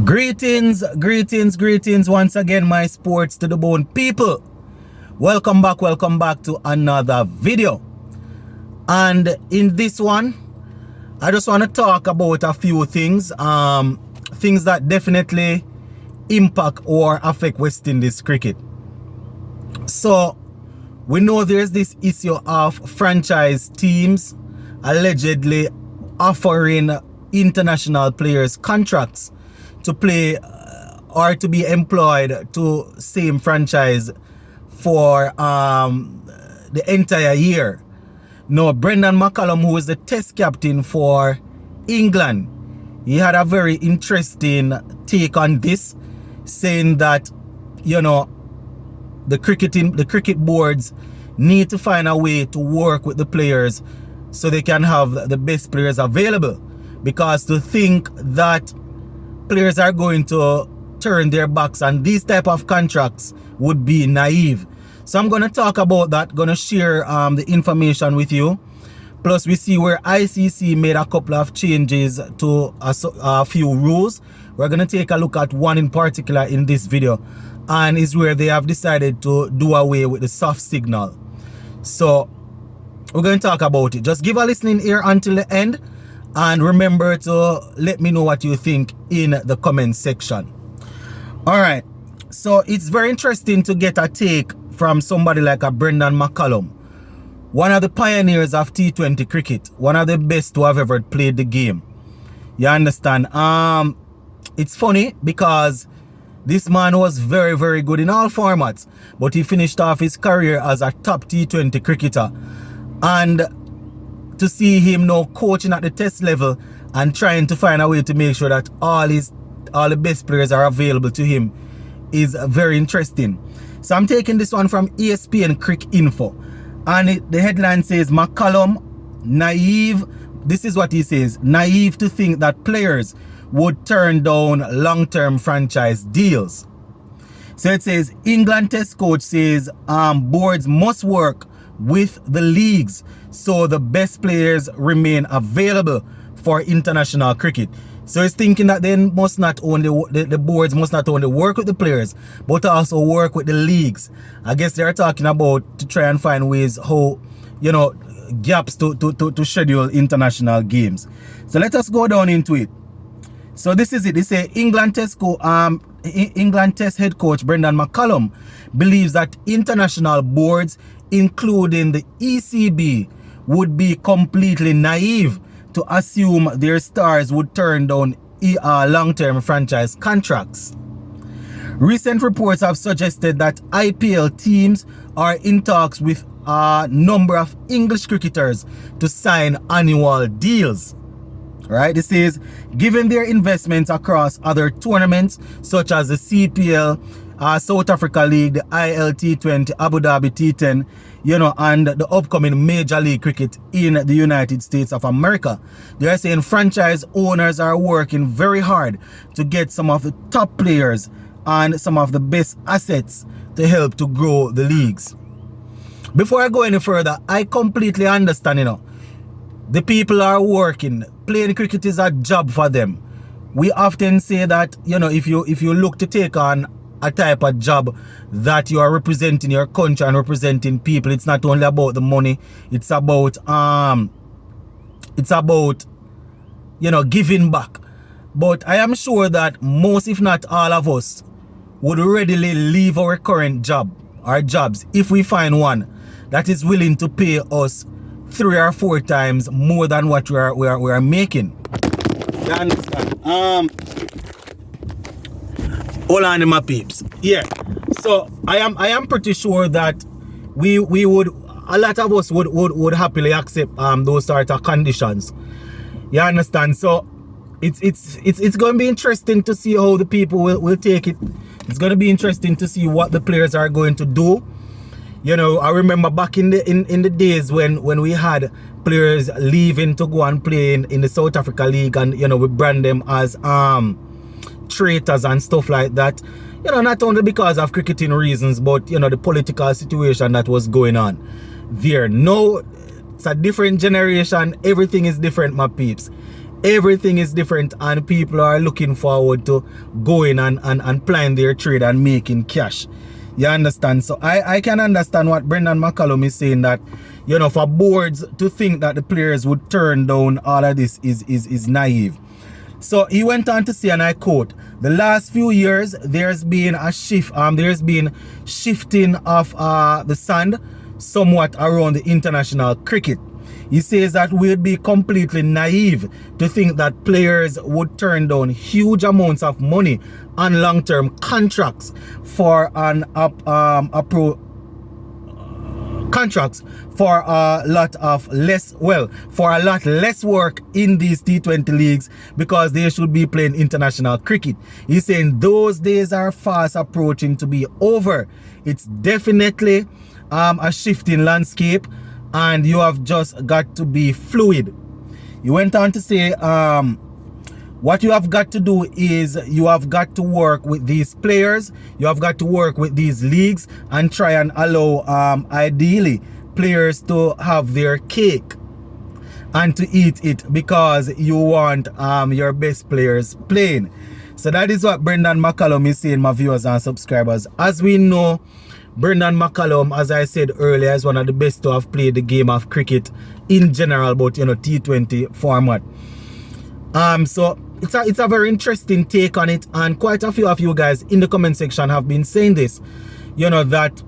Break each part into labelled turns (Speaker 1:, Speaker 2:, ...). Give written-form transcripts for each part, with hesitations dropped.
Speaker 1: Greetings once again, my sports to the bone people. Welcome back to another video. And in this one, I just want to talk about a few things, things that definitely impact or affect West Indies cricket. So we know there's this issue of franchise teams allegedly offering international players contracts to play or to be employed to same franchise for the entire year. Now, Brendon McCullum, who is the test captain for England, he had a very interesting take on this, saying that, you know, the cricket boards need to find a way to work with the players so they can have the best players available. Because to think that players are going to turn their backs on these type of contracts would be naive. So I'm going to talk about that, going to share the information with you. Plus we see where ICC made a couple of changes to a few rules. We're going to take a look at one in particular in this video, and is where they have decided to do away with the soft signal. So we're going to talk about it. Just give a listening ear until the end, and remember to let me know what you think in the comment section. Alright, so it's very interesting to get a take from somebody like a Brendon McCullum, one of the pioneers of T20 cricket, one of the best to have ever played the game. You understand? It's funny because this man was very, very good in all formats, but he finished off his career as a top T20 cricketer. And to see him now coaching at the test level and trying to find a way to make sure that all the best players are available to him is very interesting. So I'm taking this one from ESPN Crick Info, and the headline says, McCullum, naive. This is what he says: naive to think that players would turn down long-term franchise deals. So it says, England test coach says boards must work with the leagues so the best players remain available for international cricket. So he's thinking that they must not only, the boards must not only work with the players, but also work with the leagues. I guess they're talking about to try and find ways how, you know, gaps to schedule international games. So let us go down into it. So this is it. They say England Test head coach Brendon McCullum believes that international boards, including the ECB, would be completely naive to assume their stars would turn down long-term franchise contracts. Recent reports have suggested that IPL teams are in talks with a number of English cricketers to sign annual deals. Right? It says, given their investments across other tournaments such as the CPL, South Africa League, the ILT20, Abu Dhabi T10, you know, and the upcoming Major League Cricket in the United States of America, they are saying franchise owners are working very hard to get some of the top players and some of the best assets to help to grow the leagues. Before I go any further, I completely understand, you know, the people are working. Playing cricket is a job for them. We often say that, you know, if you look to take on a type of job that you are representing your country and representing people, it's not only about the money, it's about you know, giving back. But I am sure that most, if not all of us, would readily leave our current job, our jobs, if we find one that is willing to pay us 3 or 4 times more than what we are making. You understand? Hold on, my peeps. Yeah. So I am pretty sure that we would, a lot of us would happily accept those sort of conditions. You understand? So it's going to be interesting to see how the people will take it. It's going to be interesting to see what the players are going to do. You know, I remember back in the days when we had players leaving to go and play in the South Africa League, and, you know, we brand them as traitors and stuff like that. You know, not only because of cricketing reasons, but, you know, the political situation that was going on there. No, it's a different generation. Everything is different, my peeps. Everything is different and people are looking forward to going and plying their trade and making cash. You understand? So I can understand what Brendan McCullum is saying, that, you know, for boards to think that the players would turn down all of this is naive. So he went on to say, and I quote, "The last few years there's been a shift, there's been shifting of the sand somewhat around the international cricket. He says that we'd be completely naive to think that players would turn down huge amounts of money on long-term contracts for contracts for a lot less work in these T20 leagues because they should be playing international cricket. He's saying those days are fast approaching to be over. It's definitely a shifting landscape, and you have just got to be fluid. He went on to say, what you have got to do is you have got to work with these players, you have got to work with these leagues and try and allow, ideally, players to have their cake and to eat it, because you want your best players playing. So that is what Brendan McCullum is saying, my viewers and subscribers. As we know, Brendan McCullum, as I said earlier, is one of the best to have played the game of cricket in general, but you know, T20 format. So it's a very interesting take on it, and quite a few of you guys in the comment section have been saying this, you know, that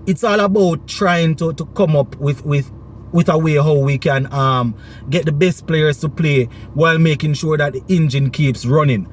Speaker 1: it's all about trying to come up with a way how we can get the best players to play while making sure that the engine keeps running.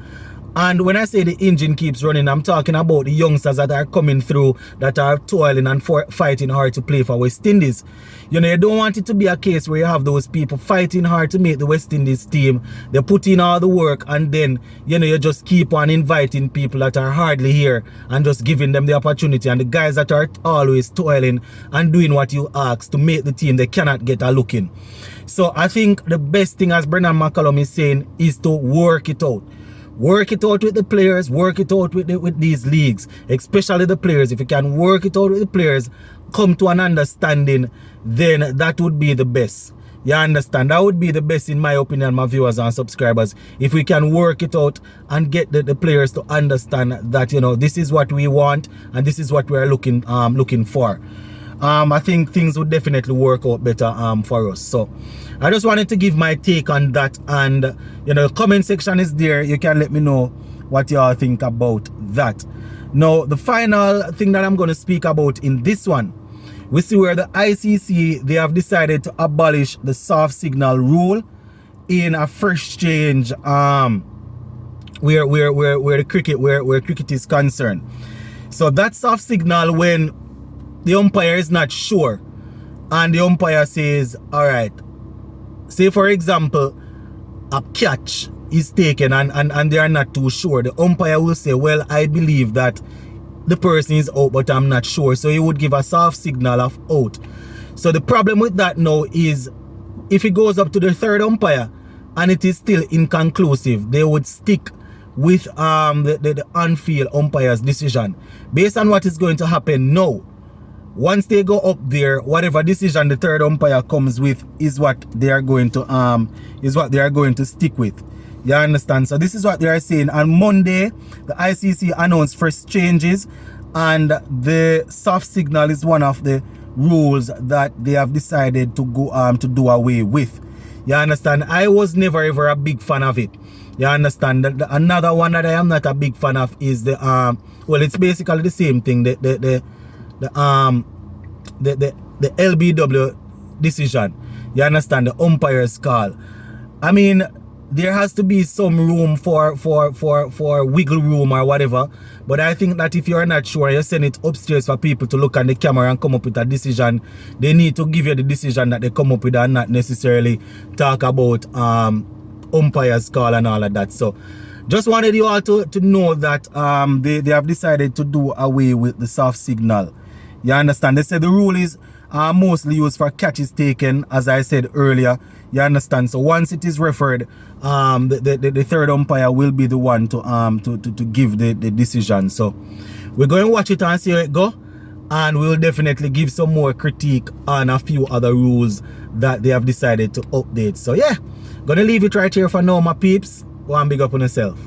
Speaker 1: And when I say the engine keeps running, I'm talking about the youngsters that are coming through, that are toiling and fighting hard to play for West Indies. You know, you don't want it to be a case where you have those people fighting hard to make the West Indies team. They put in all the work, and then, you know, you just keep on inviting people that are hardly here and just giving them the opportunity. And the guys that are always toiling and doing what you ask to make the team, they cannot get a look in. So I think the best thing, as Brendan McCullum is saying, is to work it out. Work it out with the players, work it out with these leagues, especially the players. If you can work it out with the players, come to an understanding, then that would be the best. You understand? That would be the best, in my opinion, my viewers and subscribers. If we can work it out and get the players to understand that, you know, this is what we want and this is what we're looking for. I think things would definitely work out better for us. So I just wanted to give my take on that, and you know, the comment section is there. You can let me know what y'all think about that. Now, the final thing that I'm going to speak about in this one, we see where the ICC, they have decided to abolish the soft signal rule in a fresh change where cricket is concerned. So that soft signal, when the umpire is not sure and the umpire says, all right, say for example, a catch is taken and they are not too sure, the umpire will say, well, I believe that the person is out, but I'm not sure. So he would give a soft signal of out. So the problem with that now is, if it goes up to the third umpire and it is still inconclusive, they would stick with the on-field umpire's decision. Based on what is going to happen now, once they go up there, whatever decision the third umpire comes with is what they are going to stick with. You understand? So this is what they are saying. On Monday, the ICC announced first changes, and the soft signal is one of the rules that they have decided to go to do away with. You understand? I was never ever a big fan of it. You understand? Another one that I am not a big fan of is the well, it's basically the same thing. The LBW decision. You understand? The umpire's call. I mean, there has to be some room for wiggle room or whatever. But I think that if you're not sure, you send it upstairs for people to look at the camera and come up with a decision. They need to give you the decision that they come up with and not necessarily talk about umpire's call and all of that. So just wanted you all to know that they have decided to do away with the soft signal. You understand? They said the rule is mostly used for catches taken, as I said earlier. You understand? So once it is referred, the third umpire will be the one to give the decision. So we're going to watch it and see how it go, and we'll definitely give some more critique on a few other rules that they have decided to update. So yeah, Gonna leave it right here for now, my peeps. Go and big up on yourself.